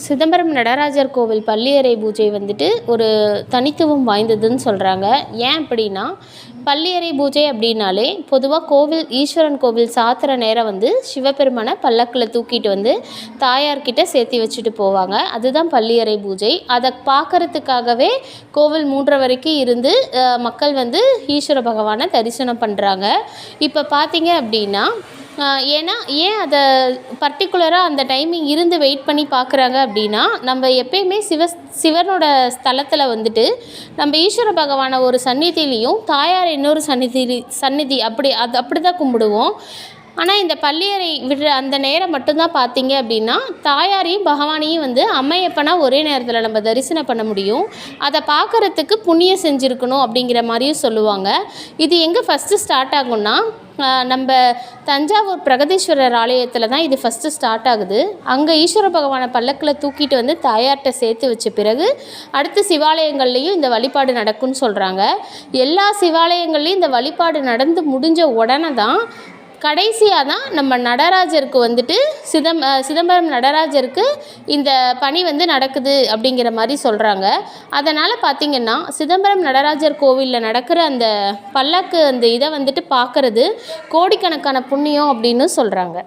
சிதம்பரம் நடராஜர் கோவில் பள்ளியறை பூஜை வந்துட்டு ஒரு தனித்துவம் வாய்ந்ததுன்னு சொல்கிறாங்க. ஏன் அப்படின்னா, பள்ளியறை பூஜை அப்படின்னாலே பொதுவாக கோவில் ஈஸ்வரன் கோவில் சாத்துற நேரம் வந்து சிவபெருமானை பல்லக்கில் தூக்கிட்டு வந்து தாயார்கிட்ட சேர்த்தி வச்சுட்டு போவாங்க. அதுதான் பள்ளியறை பூஜை. அதை பார்க்கறதுக்காகவே கோவில் 3:30 வரைக்கும் இருந்து மக்கள் வந்து ஈஸ்வர பகவானை தரிசனம் பண்ணுறாங்க. இப்போ பார்த்தீங்க அப்படின்னா, ஏன் அதை பர்டிகுலராக அந்த டைமிங் இருந்து வெயிட் பண்ணி பார்க்குறாங்க அப்படின்னா, நம்ம எப்பயுமே சிவனோட ஸ்தலத்தில் வந்துட்டு நம்ம ஈஸ்வர பகவானை ஒரு சந்நிதியிலையும் தாயார் இன்னொரு சந்நிதி அப்படி தான் கும்பிடுவோம். ஆனால் இந்த பள்ளியறை விடுற அந்த நேரம் மட்டும்தான் பார்த்தீங்க அப்படின்னா, தாயாரையும் பகவானையும் வந்து அம்மையப்பனா ஒரே நேரத்தில் நம்ம தரிசனம் பண்ண முடியும். அதை பார்க்குறதுக்கு புண்ணியம் செஞ்சுருக்கணும் அப்படிங்கிற மாதிரியும் சொல்லுவாங்க. இது எங்கே ஃபஸ்ட்டு ஸ்டார்ட் ஆகும்னா, நம்ம தஞ்சாவூர் பிரகதீஸ்வரர் ஆலயத்தில் தான் இது ஃபஸ்ட்டு ஸ்டார்ட் ஆகுது. அங்கே ஈஸ்வர பகவானை பல்லக்கில் தூக்கிட்டு வந்து தாயார்கிட்ட சேர்த்து வச்ச பிறகு அடுத்த சிவாலயங்கள்லேயும் இந்த வழிபாடு நடக்கும்னு சொல்கிறாங்க. எல்லா சிவாலயங்கள்லேயும் இந்த வழிபாடு நடந்து முடிஞ்ச உடனே தான் கடைசியாக தான் நம்ம நடராஜருக்கு வந்துட்டு சிதம்பரம் நடராஜருக்கு இந்த பணி வந்து நடக்குது அப்படிங்கிற மாதிரி சொல்கிறாங்க. அதனால் பார்த்திங்கன்னா, சிதம்பரம் நடராஜர் கோவிலில் நடக்கிற அந்த பல்லக்கு அந்த இதை வந்துட்டு பார்க்குறது கோடிக்கணக்கான புண்ணியம் அப்படின்னு சொல்கிறாங்க.